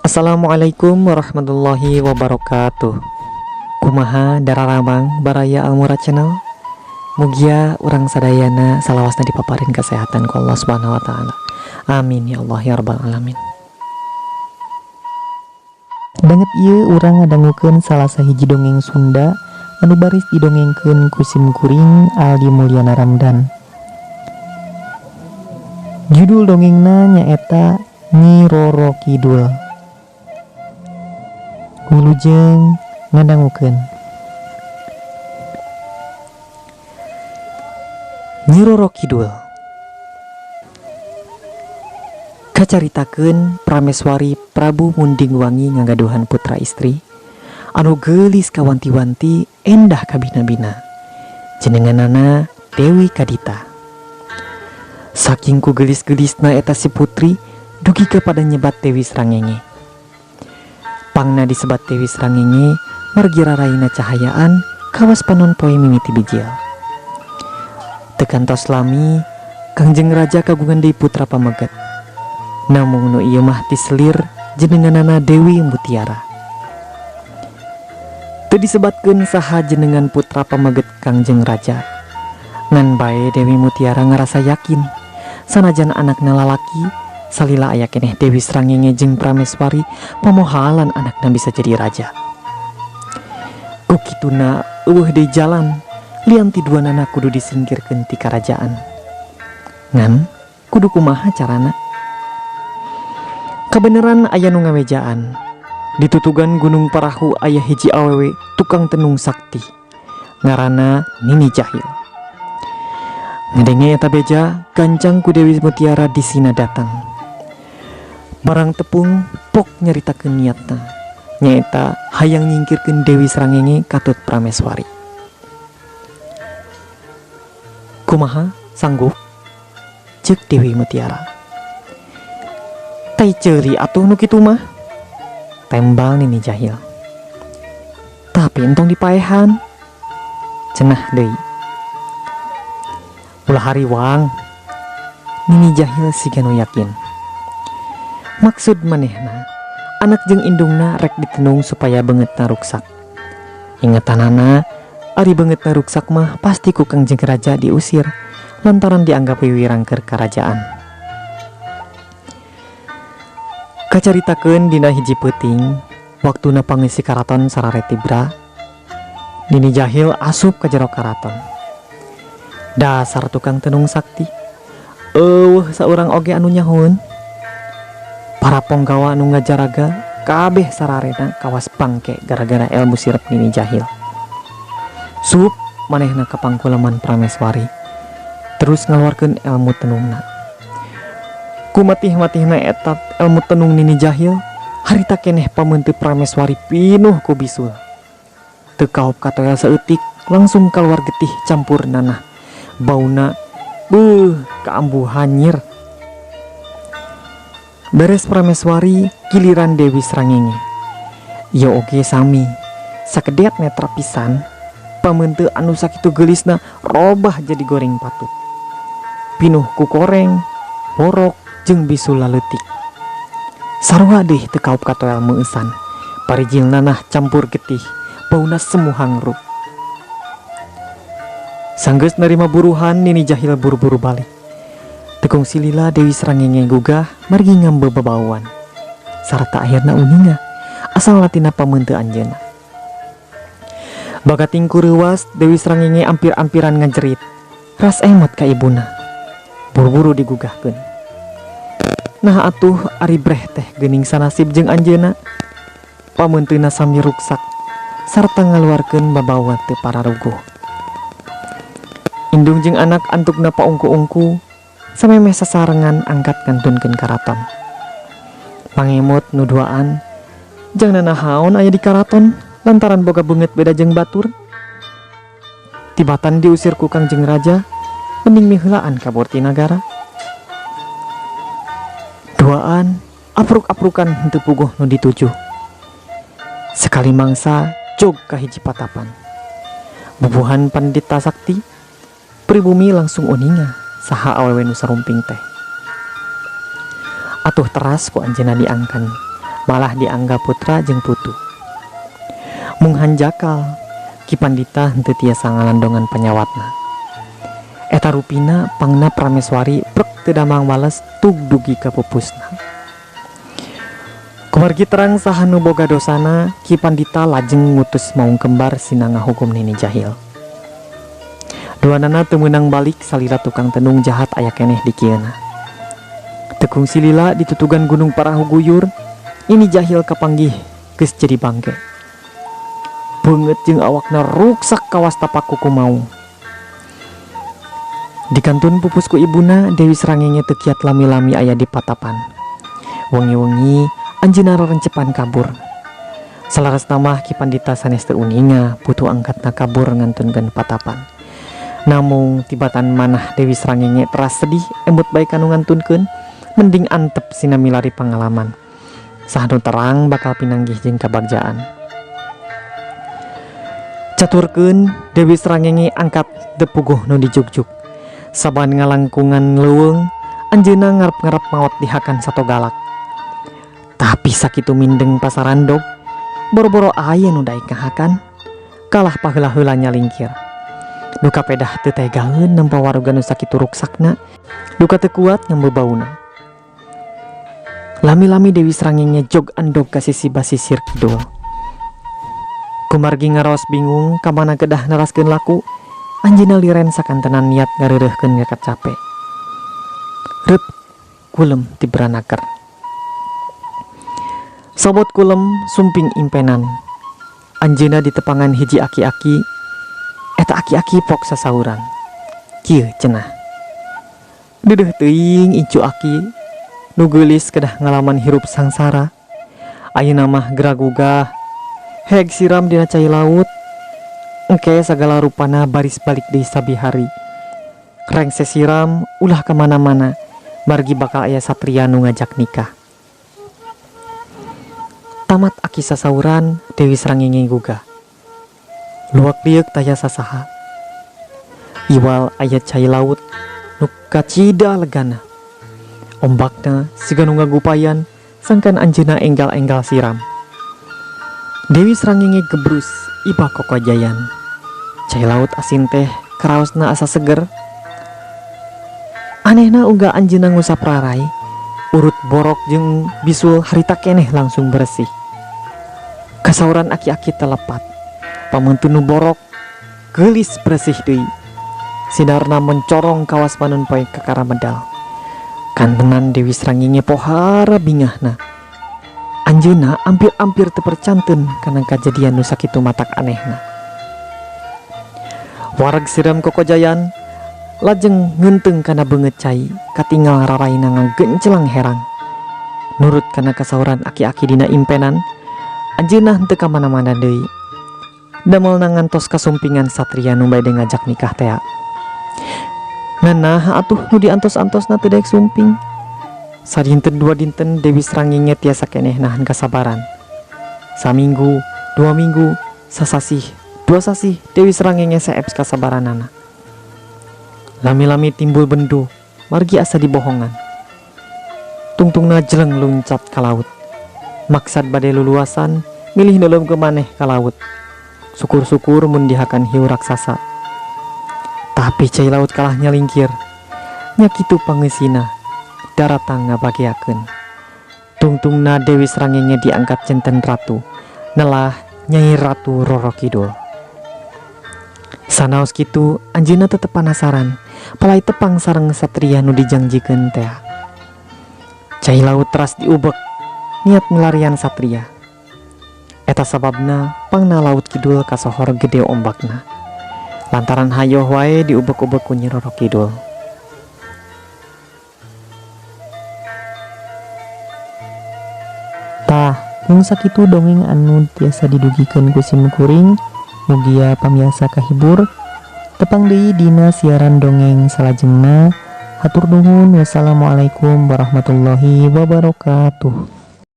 Assalamualaikum warahmatullahi wabarakatuh. Kumaha dararamang baraya Almurad channel. Mugia urang sadayana salawasna dipaparin kesehatan ku Allah Subhanahu wa taala. Amin ya Allah ya rabbal alamin. Banget ieu urang ngadangukeun salah sahiji dongeng Sunda anu baris didongengkeun ku Sim Kuring Aldi Mulyana Ramdan. Judul dongengna nyaeta Nyi Roro Kidul. Wilujeng ngadangukeun. Nyi Roro Kidul kacaritakeun prameswari Prabu Munding Wangi ngagaduhan putra istri anu geulis kawanti-wanti endah kabina-bina. Jenenganana Dewi Kadita. Saking ku gelis-gelisna eta si putri dugi kepada nyebat Dewi Srangenge. Pangna disebat Dewi Srangenge margi raraina cahayaan kawas panon poe mimiti bijil. Tekantos lami Kangjeng Raja kagungan deui putra pameget. Namung nu ieu mah tiselir jenenganana Dewi Mutiara. Teu disebatkeun saha jenengan putra pameget Kangjeng Raja. Ngan bae Dewi Mutiara ngarasa yakin sanajan anakna lalaki salila aya keneh Dewi Srangenge jeung prameswari pamohalan anakna bisa jadi raja. Ku kituna eueuh deui jalan lian ti duanana kudu disingkirkeun ti karajaan. Ngan kudu kumaha carana? Kabeneran aya nu ngawejaan. Ditutugan Gunung Parahu aya hiji awewe tukang tenung sakti. Ngaranna Nini Jahil. Ngedenge eta beja gancang ku Dewi Mutiara disina datang. Barang tepung pok nyaritakeun niatna nyaeta hayang nyingkirkeun Dewi Srangenge katut prameswari. Kumaha sanggup? Ceuk Dewi Mutiara. Tai ceuli atuh nu kitu mah. Tembal Nini Jahil. Tapi entong dipaehan. Cenah deui. Ulah hariwang. Nini Jahil siga nu yakin. Maksud manehna anak jeung indungna rek ditenung supaya beungeutna ruksak. Ingetanana ari beungeutna ruksak mah pasti ku Kangjeng Raja diusir lantaran dianggap wiwirang keur karajaan. Kacaritakeun dina hiji peuting waktuna pangisi karaton sarare tibra. Nini Jahil asup ka jero karaton. Dasar tukang tenung sakti. Eueuh saurang oge anu nyahoeun. Para ponggawa anu ngajaraga kabeh sararena kawas pangke gara-gara ilmu sirep Nini Jahil. Sup manehna ka pangkulaman prameswari terus ngaluarkeun ilmu tenungna. Kumatih-matihna eta ilmu tenung Nini Jahil harita keneh pameunteut prameswari pinuh ku bisul. Teu kaop katoel saeutik langsung kaluar getih campur nanah. Bauna kaambuh hanyir. Beres prameswari giliran Dewi Srangenge. Ieu oge sami sakedet netra pisan pameunteut anu sakitu geulisna robah jadi goreng patut. Pinuh ku koreng, borok jeung bisul laleutik. Sarua deui teu kaop katoel meueusan. Parijil nanah campur getih, bauna semu hangruk. Sanggeus narima buruhan Nini Jahil buru-buru balik. Tekung silila Dewi Srangenge gugah margi ngambe babauan. Sarta akhirna uninga asal latina pameunteut anjeunna. Bagating ku reuwas Dewi Srangenge ampir-ampiran ngajerit. Ras emot ka ibuna. Buru-buru digugahkeun. Nah atuh ari breh teh geuning sanasib jeung anjeunna. Pameunteuna sami ruksak sarta ngaluarkeun babauan teu pararuguh. Indung jeung anak antukna paungku-ungku samemeh sasarengan angkat ngantunkeun karaton. Pangemot nu duaan jang nanahaon aya di karaton lantaran boga beungeut beda jeung batur. Tibatan diusir ku Kangjeng Raja mending miheulaan kabur ti nagara. Duaan apruk-aprukan henteu puguh nu dituju. Sekali mangsa jog ka hiji patapan. Bubuhan Pandita Sakti pribumi langsung uninga saha awewe nu sarumping teh. Atuh teras ku anjeunna diangkan malah dianggap putra jeung putu. Mung hanjakal Ki Pandita henteu tiasa ngalandongan panyawatna. Eta rupina pangna Prameswari prek teu damang wales tug dugi ka pupusna. Kumargi terang saha nu boga dosana, Ki Pandita lajeng ngutus maung kembar sina ngahukum Nini Jahil. Duanana teu meunang balik salira tukang tenung jahat aya keneh di kieuna. Tekung silila ditutugan gunung Parahu guyur, Nini Jahil kapanggih geus jadi bangke. Beungeut jeung awakna ruksak kawas tapak kuku maung. Dikantun pupus ku ibuna, Dewi Srangenge teu kiat lami-lami aya di patapan. Wengi-wengi anjeunna rerencepan kabur. Salarasna mah Ki Pandita sanes teu uninga putu angkatna kabur ngantunkeun patapan. Namung tibatan manah Dewi Srangenge teras sedih embut bae kanu ngantunkeun, mending antep sina milari pangalaman. Saha nu terang bakal pinanggih jeung kabagjaan. Caturkeun Dewi Srangenge angkat depuguh nu dijuk-juk. Saban ngalangkungan leuweung, anjeunna ngarep-ngarep maot dihakan sato galak. Tapi sakitu mindeng pasarandog, boro-boro aya nu daek ngahakan, kalah paheula-heula nyalingkir. Duka pedah teu tegaeun nempo waruga nu sakitu ruksakna, duka teu kuat ngambebauna. Lami-lami Dewi Srangenge jog andog ka sisi basisir kidul. Kumargi ngaraos bingung kamana kedah neraskeun laku, anjeunna liren sakantenan niat ngareureuhkeun ngakat capek. Reup kulem ti beranaker. Sobot kulem sumping impenan. Anjeunna di tepangan hiji aki-aki, eta aki-aki pok sasauran. Kieu cenah. Dedeuh teuing incu aki nu geulis kedah ngalaman hirup sangsara. Ayeuna mah geragugah heg siram dina cai laut, engke sagala rupana baris balik deui sabihari. Rengse siram ulah kemana-mana, margi bakal aya satria nu ngajak nikah. Tamat aki sasauran, Dewi Srangenge gugah. Luak liuk taya sasaha. Iwal aya cai laut nu kacida legana. Ombakna siga nu ngagupayan sangkan anjeunna enggal-enggal siram. Dewi Srangenge gebrus iba kokojayan. Cai laut asin teh karaosna asa seger. Anehna uga anjeunna ngusap rarai, urut borok jeung bisul harita keneh langsung bersih. Kasauran aki-aki telepat, pamantu nu borok geulis bersih deui. Sinarna mencorong kawas panun poe kakara medal. Kantenan Dewi Srangenge pohara bingahna. Anjeunna ampir-ampir teu percanteun kana kajadian nu sakitu matak anehna. Wareg siram kokojayan lajeng ngeunteung kana beungeut cai, katinggal raraina ngagencelang herang. Nurut kana kasauran aki-aki dina impenan, anjeunna henteu ka mana-mana deui. Damelna ngantos kasumpingan satria nu bade ngajak nikah tea. Nganah atuh nu diantos-antosna teu daek sumping. Sadinten dua dinten Dewi Srangenge tiasa keneh nahan kasabaran. Saminggu, 2 minggu, sasasih, 2 sasih Dewi Srangenge saeps kasabaranana. Lami-lami timbul bendu, margi asa dibohongan. Tungtungna jeleng luncat ka laut. Maksad bade luluasan, milih neuleuh ke maneh ka laut. Syukur-syukur mun dihakan hiu raksasa. Tapi cai laut kalah nyalingkir. Nya kitu pangeusina. Daratang ngabagiakeun. Tungtungna Dewi Srangenge diangkat janten ratu, nelah Nyai Ratu Roro Kidul. Sanaos kitu anjeunna tetep panasaran, palai tepang sareng satria nu dijanjikeun teh. Cai laut teras diubek, niat milarian satria. Eta sababna pangna laut kidul kasohor gede ombakna. Lantaran hayoh wae diubek-ubek ku Nyi Roro Kidul. Tah, yang sakitu dongeng anu tiasa didugikeun ku Simkuring, mugia pamiasa kahibur. Tepang deui dina siaran dongeng salajengna. Hatur nuhun, wassalamualaikum warahmatullahi wabarakatuh.